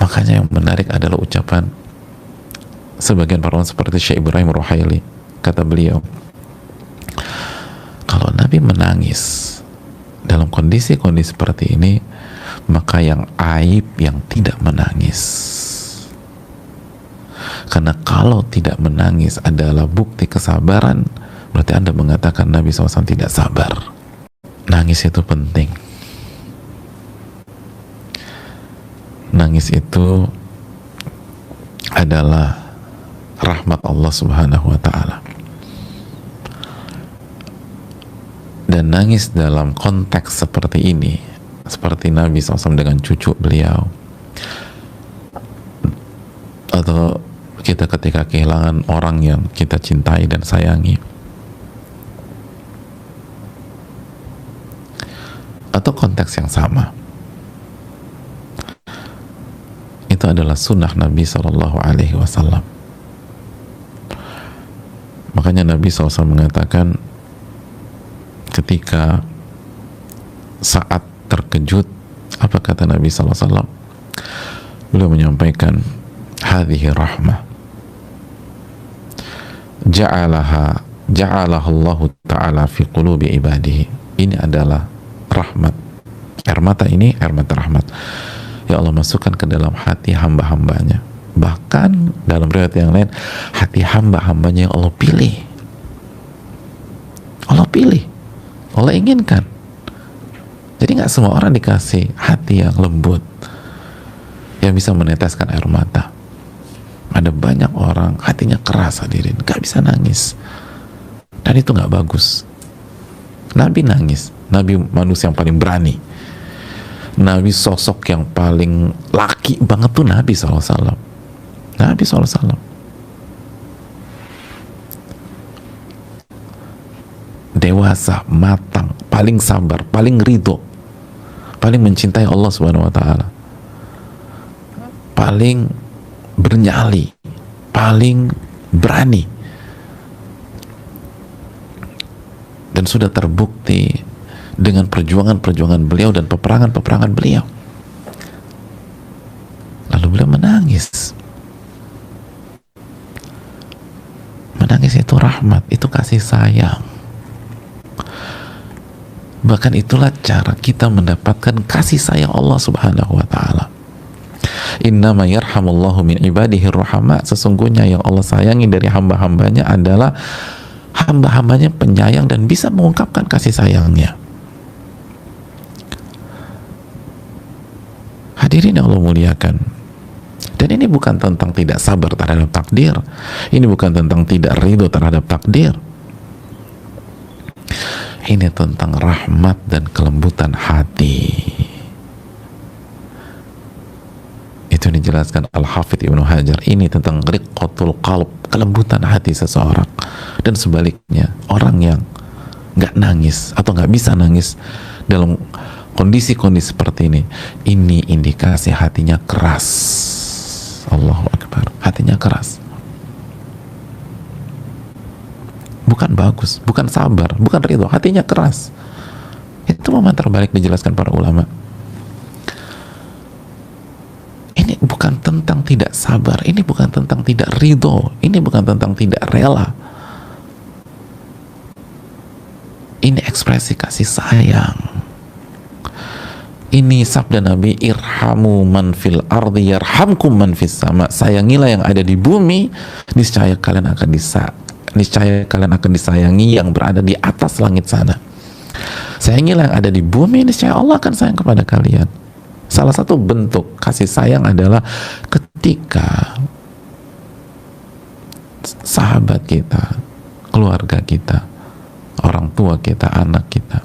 Makanya yang menarik adalah ucapan sebagian para ulama seperti Syekh Ibrahim Ruhaili. Kata beliau, kalau Nabi menangis dalam kondisi-kondisi seperti ini, maka yang aib yang tidak menangis. Karena kalau tidak menangis adalah bukti kesabaran, berarti Anda mengatakan Nabi SAW tidak sabar. Nangis itu penting. Nangis itu adalah rahmat Allah Subhanahu wa Ta'ala. Dan nangis dalam konteks seperti ini, seperti Nabi SAW dengan cucu beliau, atau kita ketika kehilangan orang yang kita cintai dan sayangi, atau konteks yang sama, itu adalah sunnah Nabi SAW. Makanya Nabi SAW mengatakan, ketika saat terkejut, apa kata Nabi SAW? Beliau menyampaikan, hadhihi rahmah ja'alaha Allah Ta'ala fi qulubi ibadihi. Ini adalah rahmat. Air mata ini air mata rahmat ya Allah masukkan ke dalam hati hamba-hambanya. Bahkan dalam riwayat yang lain, hati hamba-hambanya yang Allah pilih, Allah inginkan. Jadi nggak semua orang dikasih hati yang lembut yang bisa meneteskan air mata. Ada banyak orang hatinya keras, hadirin, nggak bisa nangis, dan itu nggak bagus. Nabi nangis, Nabi manusia yang paling berani, Nabi sosok yang paling laki banget tuh Nabi SAW. Nabi SAW dewasa, matang, paling sabar, paling ridho, paling mencintai Allah Subhanahu wa Ta'ala, paling bernyali, paling berani, dan sudah terbukti dengan perjuangan-perjuangan beliau dan peperangan-peperangan beliau. Lalu beliau menangis. Menangis itu rahmat, itu kasih sayang. Bahkan itulah cara kita mendapatkan kasih sayang Allah Subhanahu wa Ta'ala. Innama yarhamullahu min ibadihi ruhama. Sesungguhnya yang Allah sayangi dari hamba-hambanya adalah hamba-hambanya penyayang dan bisa mengungkapkan kasih sayangnya. Hadirin yang Allah muliakan, dan ini bukan tentang tidak sabar terhadap takdir, ini bukan tentang tidak ridho terhadap takdir, ini tentang rahmat dan kelembutan hati. Itu dijelaskan Al-Hafidh Ibnu Hajar. Ini tentang riqqatul qalb, kelembutan hati seseorang. Dan sebaliknya, orang yang nggak nangis atau nggak bisa nangis dalam kondisi-kondisi seperti ini indikasi hatinya keras. Allahu Akbar, hatinya keras. Bukan bagus, bukan sabar, bukan ridho, hatinya keras. Itu momen terbalik dijelaskan para ulama. Ini bukan tentang tidak sabar, ini bukan tentang tidak ridho, ini bukan tentang tidak rela. Ini ekspresi kasih sayang. Ini sabda Nabi, irhamu man fil ardi yarhamkum man fis sama. Sayangilah yang ada di bumi, niscaya kalian akan disayangi yang berada di atas langit sana. Sayangilah yang ada di bumi, niscaya Allah akan sayang kepada kalian. Salah satu bentuk kasih sayang adalah ketika sahabat kita, keluarga kita, orang tua kita, anak kita,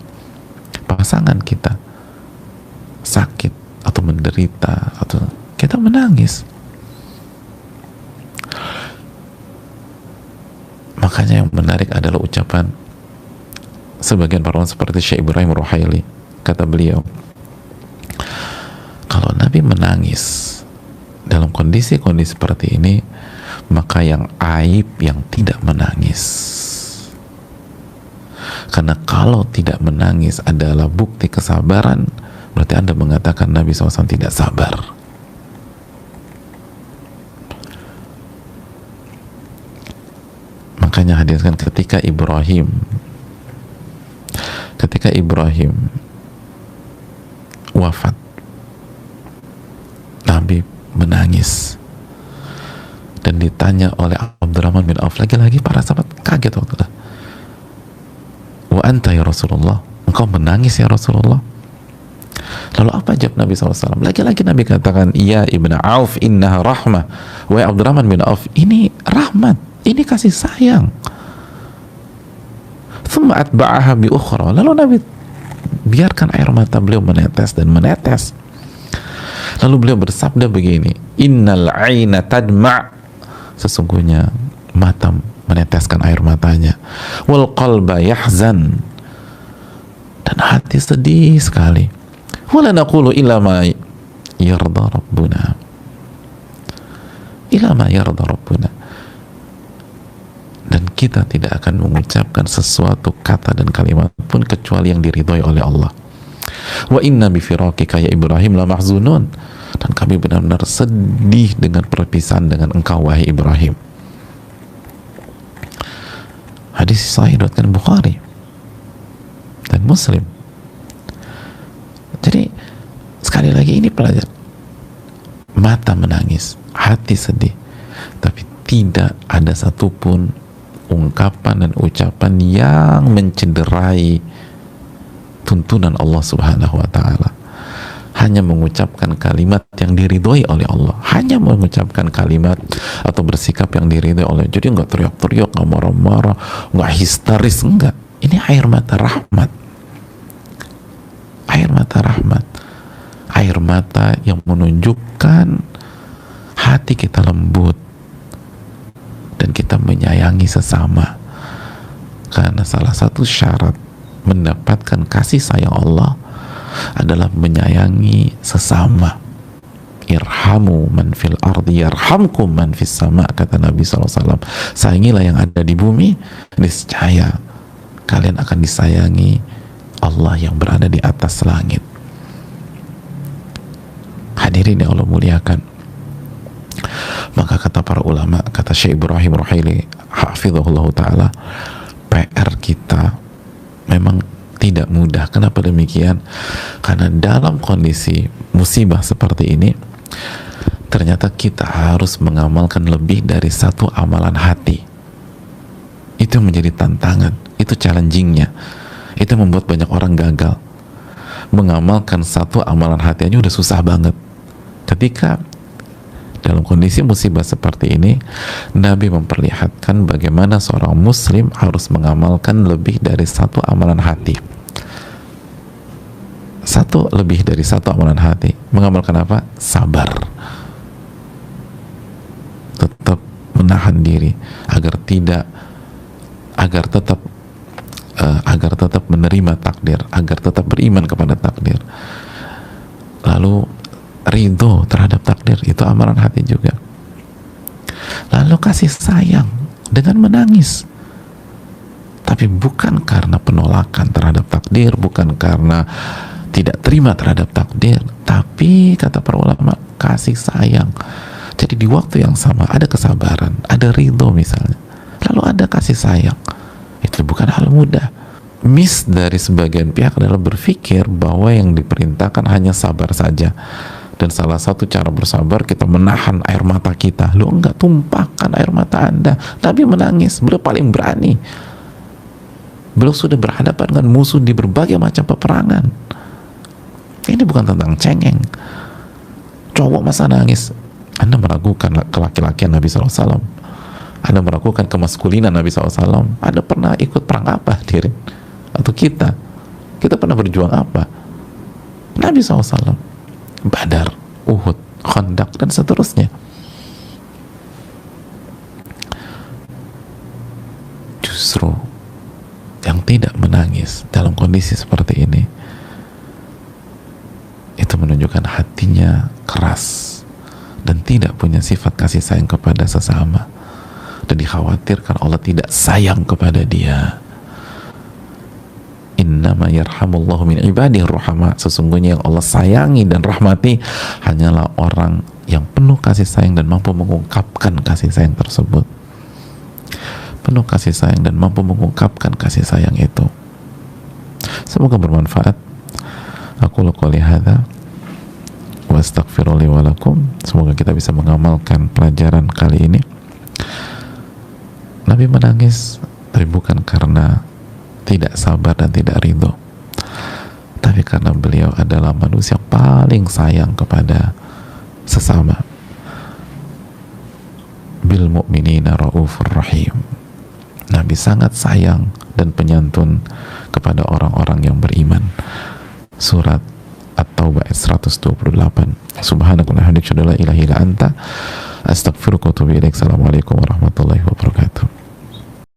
pasangan kita sakit atau menderita, atau kita menangis. Makanya yang menarik adalah ucapan sebagian para ulama seperti Syekh Ibrahim Ruhaili. Kata beliau, kalau Nabi menangis dalam kondisi-kondisi seperti ini, maka yang aib yang tidak menangis. Karena kalau tidak menangis adalah bukti kesabaran, berarti Anda mengatakan Nabi SAW tidak sabar. Makanya hadiskan ketika Ibrahim wafat, Nabi menangis dan ditanya oleh Abdurrahman bin Auf, lagi-lagi para sahabat kaget waktu itu. Wa anta ya Rasulullah, engkau menangis ya Rasulullah? Lalu apa jawab Nabi SAW? Lagi-lagi Nabi katakan, iya Ibn Auf, innaha rahmah. Wa Abdurrahman bin Auf, ini rahmat, ini kasih sayang. Thumma atba'aha bi ukhra. Lalu Nabi biarkan air mata beliau menetes dan menetes. Lalu beliau bersabda begini, innal aina tadma', sesungguhnya mata meneteskan air matanya, wal qalba yahzan, dan hati sedih sekali, wala naqulu illa ma yarda rabbuna, illa ma yarda rabbuna, dan kita tidak akan mengucapkan sesuatu kata dan kalimat pun kecuali yang diridhoi oleh Allah. Wa inna bi firaqika ya Ibrahim la mahzunun, dan kami benar-benar sedih dengan perpisahan dengan engkau wahai Ibrahim. Hadis sahih diriwayatkan Bukhari dan Muslim. Jadi sekali lagi ini pelajaran, mata menangis, hati sedih, tapi tidak ada satupun ungkapan dan ucapan yang mencederai tuntunan Allah Subhanahu wa Ta'ala. Hanya mengucapkan kalimat yang diridhoi oleh Allah, hanya mengucapkan kalimat atau bersikap yang diridhoi oleh. Jadi nggak teriak-teriak, nggak marah-marah, nggak histeris, enggak. Ini air mata rahmat, air mata rahmat, air mata yang menunjukkan hati kita lembut dan kita menyayangi sesama. Karena salah satu syarat mendapatkan kasih sayang Allah adalah menyayangi sesama. Irhamu man fil ardi yarhamkum man fis sama, kata Nabi SAW. Sayangilah yang ada di bumi, niscaya kalian akan disayangi Allah yang berada di atas langit. Hadirin yang Allah muliakan, maka kata para ulama, kata Syekh Ibrahim Ruhaili hafizahullah ta'ala, PR kita memang tidak mudah. Kenapa demikian? Karena dalam kondisi musibah seperti ini, ternyata kita harus mengamalkan lebih dari satu amalan hati. Itu menjadi tantangan, itu challengingnya, itu membuat banyak orang gagal. Mengamalkan satu amalan hati aja udah susah banget. Ketika dalam kondisi musibah seperti ini, Nabi memperlihatkan bagaimana seorang muslim harus mengamalkan lebih dari satu amalan hati. Lebih dari satu amalan hati. Mengamalkan apa? Sabar. Tetap menahan diri agar tetap menerima takdir, agar tetap beriman kepada takdir. Lalu ridho terhadap takdir, itu amalan hati juga. Lalu kasih sayang dengan menangis, tapi bukan karena penolakan terhadap takdir, bukan karena tidak terima terhadap takdir, tapi kata para ulama, kasih sayang. Jadi di waktu yang sama ada kesabaran, ada ridho misalnya, lalu ada kasih sayang. Itu bukan hal mudah. Miss dari sebagian pihak adalah berpikir bahwa yang diperintahkan hanya sabar saja. Dan salah satu cara bersabar kita menahan air mata kita. Lu enggak, tumpahkan air mata Anda. Nabi menangis, beliau paling berani. Beliau sudah berhadapan dengan musuh di berbagai macam peperangan. Ini bukan tentang cengeng. Cowok masa nangis? Anda meragukan kelaki-lakian Nabi SAW. Anda meragukan kemaskulinan Nabi SAW. Anda pernah ikut perang apa, diri? Atau kita pernah berjuang apa? Nabi SAW Badar, Uhud, Khandaq, dan seterusnya. Justru yang tidak menangis dalam kondisi seperti ini, itu menunjukkan hatinya keras dan tidak punya sifat kasih sayang kepada sesama, dan dikhawatirkan Allah tidak sayang kepada dia. Innama yarhamullahu min ibadihi ruhama, sesungguhnya yang Allah sayangi dan rahmati hanyalah orang yang penuh kasih sayang dan mampu mengungkapkan kasih sayang tersebut. penuh kasih sayang dan mampu mengungkapkan kasih sayang itu. Semoga bermanfaat. Aku qouli hadza wa astaghfiru li wa lakum. Semoga kita bisa mengamalkan pelajaran kali ini. Nabi menangis tapi bukan karena tidak sabar dan tidak ridho, tapi karena beliau adalah manusia yang paling sayang kepada sesama. Bil mu'minina raufur rahim. Nabi sangat sayang dan penyantun kepada orang-orang yang beriman. Surat At-Taubah ayat 128. Subhanakallahumma wa bihamdika, asyhadu an la ilaha illa anta, astaghfiruka wa atubu ilaik. Assalamualaikum warahmatullahi wabarakatuh.